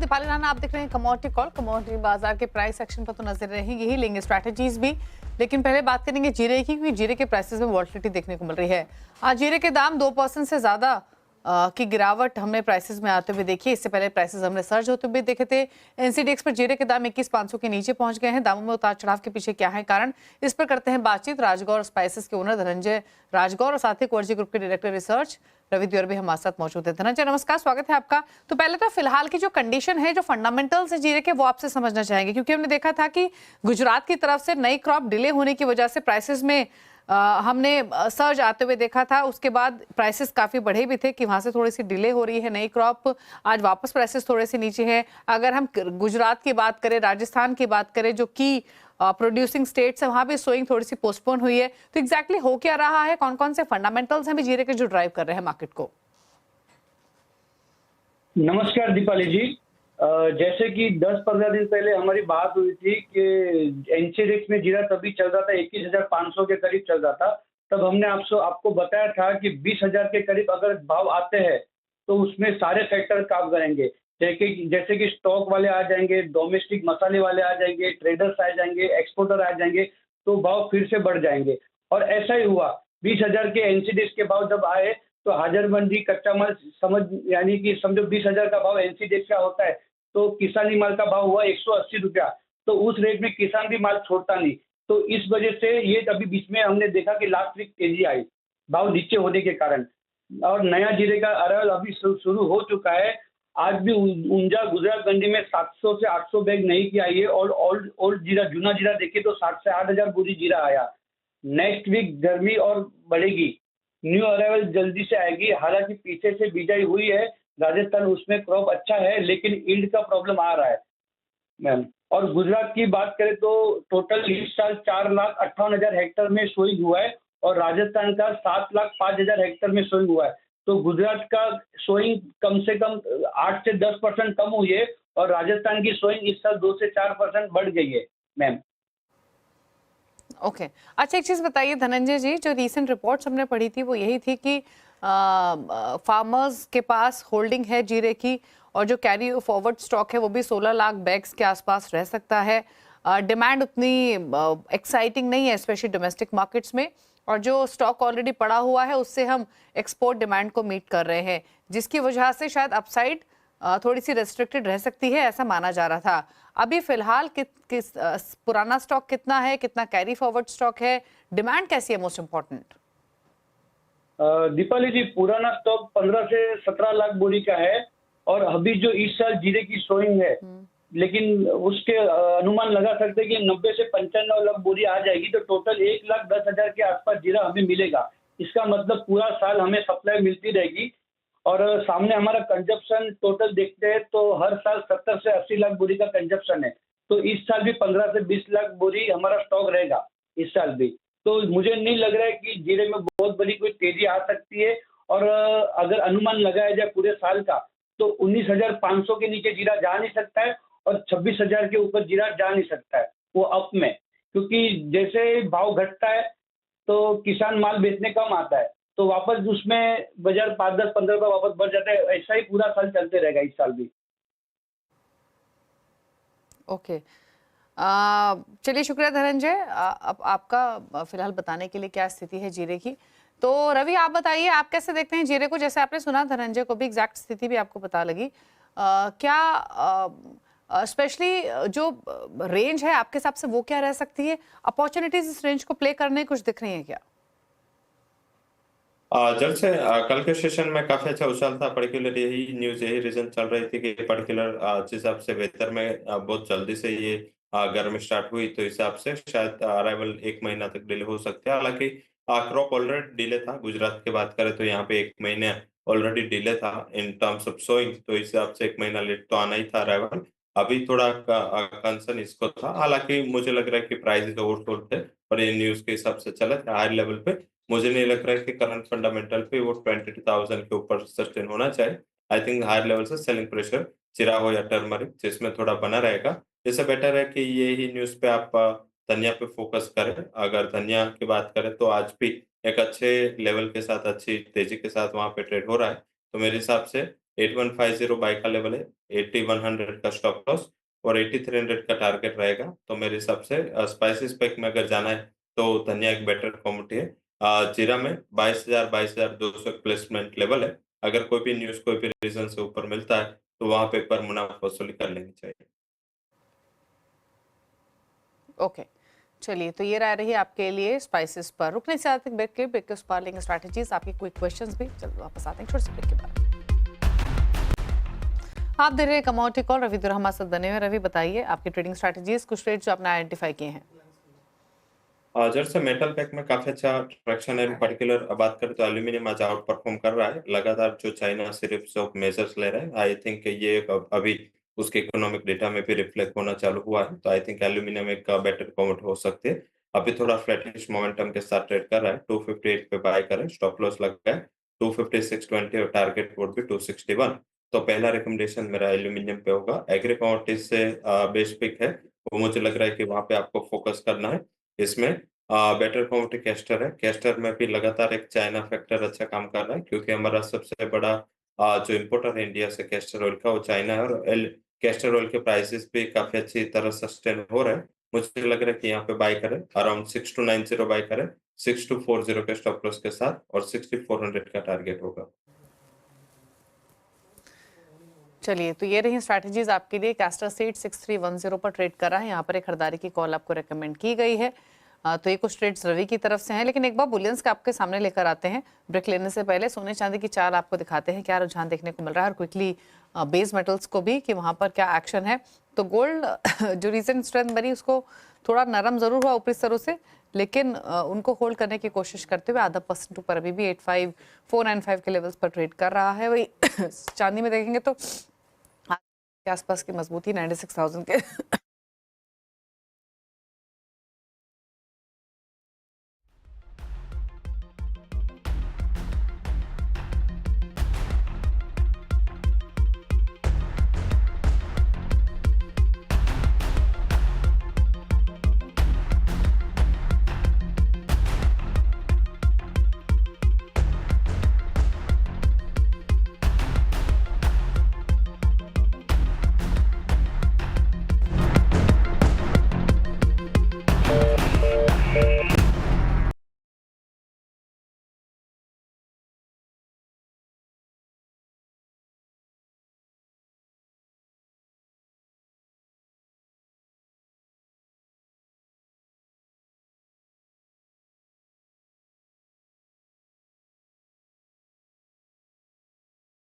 दीपाली राणा, आप देख रहे हैं कमोडिटी कॉल। कमोडिटी बाजार के प्राइस एक्शन पर तो नजर रहेंगे ही, लेंगे स्ट्रैटेजीज भी। लेकिन पहले बात करेंगे जीरे की, क्योंकि जीरे के प्राइसेस में वॉलेटिलिटी देखने को मिल रही है। आज जीरे के दाम 2% से ज्यादा की गिरावट हमने प्राइसेस में आते हुए देखी। इससे पहले प्राइसेस हमने सर्ज होते हुए देखे थे। एनसीडीएक्स पर जीरे के दाम 21,500 के नीचे पहुंच गए हैं। दामों में उतार चढ़ाव के पीछे क्या है कारण, इस पर करते हैं बातचीत राजगौर स्पाइसेस के ओनर धनंजय राजगौर और साथ ही कोर्जी ग्रुप के डायरेक्टर रिसर्च रवि द्विवेदी भी हमारे साथ मौजूद है। धनंजय नमस्कार, स्वागत है आपका। तो पहले तो फिलहाल की जो कंडीशन है, जो फंडामेंटल्स है जीरे के, वो आपसे समझना चाहेंगे, क्योंकि हमने देखा था कि गुजरात की तरफ से नई क्रॉप डिले होने की वजह से प्राइसेस में हमने सर्ज आते हुए देखा था। उसके बाद प्राइसेस काफी बढ़े भी थे कि वहां से थोड़ी सी डिले हो रही है नई क्रॉप। आज वापस प्राइसेस थोड़े से नीचे है। अगर हम गुजरात की बात करें, राजस्थान की बात करें, जो की प्रोड्यूसिंग स्टेट्स है, वहां भी सोइंग थोड़ी सी पोस्टपोन हुई है। तो एग्जैक्टली हो क्या रहा है, कौन कौन से फंडामेंटल्स हैं जीरे के जो ड्राइव कर रहे हैं मार्केट को? नमस्कार दीपाली जी। जैसे कि 10-15 दिन पहले हमारी बात हुई थी कि एनसीडीएक्स में जीरा तभी चल रहा था 21,500 के करीब चल रहा था। तब हमने आपको बताया था कि 20,000 के करीब अगर भाव आते हैं तो उसमें सारे फैक्टर काम करेंगे। जैसे कि स्टॉक वाले आ जाएंगे, डोमेस्टिक मसाले वाले आ जाएंगे, ट्रेडर्स आ जाएंगे, एक्सपोर्टर आ जाएंगे, तो भाव फिर से बढ़ जाएंगे। और ऐसा ही हुआ। 20,000 के एनसीडीएक्स के भाव जब आए तो हाजिर मंडी कच्चा माल यानी कि समझो 20,000 का भाव एनसीडीएक्स का होता है, तो किसानी माल का भाव हुआ 180 रुपया। तो उस रेट में किसान भी माल छोड़ता नहीं। तो इस वजह से ये अभी बीच में हमने देखा कि लास्ट वीक तेजी आई भाव नीचे होने के कारण। और नया जीरे का अरावल अभी शुरू हो चुका है। आज भी ऊंझा गुजरात मंडी में 700 से 800 बैग नहीं की आई है। और ओल्ड जीरा, जूना जीरा देखिए तो 7 से 8,000 बोरी जीरा आया। नेक्स्ट वीक गर्मी और बढ़ेगी, न्यू अराइवल जल्दी से आएगी। हालांकि पीछे से बिजाई हुई है राजस्थान, उसमें क्रॉप अच्छा है, लेकिन ईल्ड का प्रॉब्लम आ रहा है मैम। और गुजरात की बात करें तो टोटल इस साल 4,58,000 हेक्टेयर में सोइंग हुआ है और राजस्थान का 7,05,000 हेक्टेयर में सोइंग हुआ है। तो गुजरात का सोइंग कम से कम 8 से 10% कम हुई है और राजस्थान की सोइंग इस साल 2 से 4% बढ़ गई है मैम। ओके अच्छा, एक चीज बताइए धनंजय जी, जो रीसेंट रिपोर्ट्स हमने पढ़ी थी वो यही थी कि फार्मर्स के पास होल्डिंग है जीरे की, और जो कैरी फॉरवर्ड स्टॉक है वो भी 16 लाख बैग्स के आसपास रह सकता है। डिमांड उतनी एक्साइटिंग नहीं है, स्पेशली डोमेस्टिक मार्केट्स में, और जो स्टॉक ऑलरेडी पड़ा हुआ है उससे हम एक्सपोर्ट डिमांड को मीट कर रहे हैं, जिसकी वजह से शायद अपसाइड थोड़ी सी रेस्ट्रिक्टेड रह सकती है, ऐसा माना जा रहा था। अभी फिलहाल किस पुराना स्टॉक कितना है, कितना कैरी फॉरवर्ड स्टॉक है, डिमांड कैसी है, मोस्ट इम्पोर्टेंट? दीपाली जी, पुराना स्टॉक 15 से 17 लाख बोरी का है और अभी जो इस साल जीरे की सोइंग है, लेकिन उसके अनुमान लगा सकते हैं कि 90 से 95 लाख बोरी आ जाएगी, तो टोटल 1,10,000 के आसपास जीरा हमें मिलेगा। इसका मतलब पूरा साल हमें सप्लाई मिलती रहेगी। और सामने हमारा कंजप्शन टोटल देखते हैं तो हर साल 70 से 80 लाख बोरी का कंजप्शन है। तो इस साल भी 15 से 20 लाख बोरी हमारा स्टॉक रहेगा इस साल भी। तो मुझे नहीं लग रहा है कि जीरे में बहुत बड़ी कोई तेजी आ सकती है। और अगर अनुमान लगाया जाए पूरे साल का तो 19,500 के नीचे जीरा जा नहीं सकता है और 26,000 के ऊपर जीरा जा नहीं सकता है वो अप में, क्योंकि जैसे भाव घटता है तो किसान माल बेचने कम आता है, तो वापस उसमें बाजार 5, 10, 15 रुपये वापस बढ़ जाता है। ऐसा ही पूरा साल चलते रहेगा इस साल भी। ओके चलिए, शुक्रिया धनंजय आपका फिलहाल बताने के लिए क्या स्थिति है जीरे की। तो रवि, आप बताइए, आप कैसे देखते हैं जीरे को? जैसे आपने सुना धनंजय को भी एग्जैक्ट स्थिति भी आपको पता लगी, क्या स्पेशली जो रेंज है आपके हिसाब से वो क्या रह सकती है? अपॉर्चुनिटीज इस रेंज को प्ले करने कुछ दिख रही है क्या? जब से कल के सेशन में काफी अच्छा उछाल था, पर्टिकुलर यही न्यूज, यही रीजन चल रही थी कि पर्टिकुलर जिस हिसाब से वेदर में बहुत जल्दी से ये गर्मी स्टार्ट हुई, तो इस हिसाब से शायद अराइवल 1 महीना तक डिले हो सकते हैं। हालांकि क्रॉप ऑलरेडी डिले था, गुजरात की बात करें तो यहाँ पे 1 महीने ऑलरेडी डिले था इन टर्म्स ऑफ सोइंग, तो इस हिसाब से 1 महीना लेट तो आना ही था अराइवल। अभी थोड़ा कंसर्न इसको था, हालांकि मुझे लग रहा है कि प्राइसेस ओवरसोल्ड थे और ये न्यूज के हिसाब से चला था हाई लेवल पे। मुझे नहीं लग रहा है कि करंट फंडामेंटल पे वो 22,000 के ऊपर सस्टेन होना चाहिए। आई थिंक हायर लेवल से सेलिंग प्रेशर जीरा हो या टर्मरिक, जिसमें थोड़ा बना रहेगा। इससे बेटर है कि ये ही न्यूज़ पे आप धनिया पे फोकस करें। अगर धनिया की बात करें तो आज भी एक अच्छे लेवल के साथ, अच्छी तेजी के साथ वहाँ पे ट्रेड हो रहा है। तो मेरे हिसाब से 8150 बाय का लेवल है, 8100 का स्टॉप लॉस और 8300 का टारगेट रहेगा। तो मेरे हिसाब से स्पाइसेस पैक में अगर जाना है तो धनिया एक बेटर कमोडिटी है। जीरा में 22,200 प्लेसमेंट लेवल है। अगर कोई भी न्यूज़ कोई भी रीज़न से ऊपर मिलता है तो वहाँ पे एक बार मुनाफ़ा वसूली कर लेनी चाहिए। ओके, चलिए तो ये राय रही आपके लिए स्पाइसेस पर। रुकने से आते ब्रेक के उस पार लेंगे स्ट्रैटेजीज, आपके क्विक क्वेश्चंस भी। चलो वापस आते हैं छोटे से ब्रेक के बाद। आप दे रहे हैं कमोडिटी कॉल, रवि दुर्रा हमारे साथ बने हुए। रवि बताइए आपकी ट्रेडिंग स्ट्रैटेजीज, कुछ ट्रेड जो आपने आइडेंटिफाई किए हैं। जैसे मेटल पैक में काफी अच्छा ट्रैक्शन है। इन पर्टिकुलर बात करें तो एल्यूमिनियम आज आउट परफॉर्म कर रहा है लगातार। जो चाइना सिर्फ जो मेजर्स ले रहा है, आई थिंक ये अभी उसके इकोनॉमिक डेटा में भी रिफ्लेक्ट होना चालू हुआ है। तो आई थिंक एल्यूमिनियम एक बेटर कॉमेंट हो सकती है। अभी थोड़ा फ्लैटिश मोमेंटम के साथ ट्रेड कर रहा है। 258 पे बाय करें, स्टॉप लॉस लगा है 256.20 और टारगेट वुड भी 261। तो पहला रिकमेंडेशन मेरा एल्यूमिनियम पे होगा। एग्री कमोडिटीज से बेस्ट पिक है, वो मुझे लग रहा है कि वहाँ पे आपको फोकस करना है। इसमें बेटर कमोडिटी कैस्टर है। कैस्टर में भी लगातार एक चाइना फैक्टर अच्छा काम कर रहा है, क्योंकि हमारा सबसे बड़ा जो इम्पोर्टर है इंडिया से कैस्टर ऑयल का, वो चाइना है। और कैस्टर ऑयल के प्राइसेस भी काफी अच्छी तरह सस्टेन हो रहे हैं। मुझे लग रहा है कि यहाँ पे बाय करें, अराउंड 6290 बाय करें, 6240 के स्टॉप लॉस के साथ, और 6400 का टारगेट होगा। चलिए तो ये रही स्ट्रैटेजीज आपके लिए। कैस्टर सीड 6310 पर ट्रेड कर रहा है, यहाँ पर एक खरीदारी की कॉल आपको रेकमेंड की गई है। तो ये कुछ ट्रेड्स रवि की तरफ से हैं, लेकिन एक बार बुलियंस का आपके सामने लेकर आते हैं। ब्रेक लेने से पहले सोने चांदी की चाल आपको दिखाते हैं, क्या रुझान देखने को मिल रहा है, और क्विकली बेस मेटल्स को भी कि वहां पर क्या एक्शन है। तो गोल्ड जो रीसेंट स्ट्रेंथ बनी उसको थोड़ा नरम जरूर हुआ ऊपरी स्तरों से, लेकिन उनको होल्ड करने की कोशिश करते हुए आधा % ऊपर अभी भी 85495 के लेवल्स पर ट्रेड कर रहा है। वही चांदी में देखेंगे तो के आसपास की मजबूती 96,000 के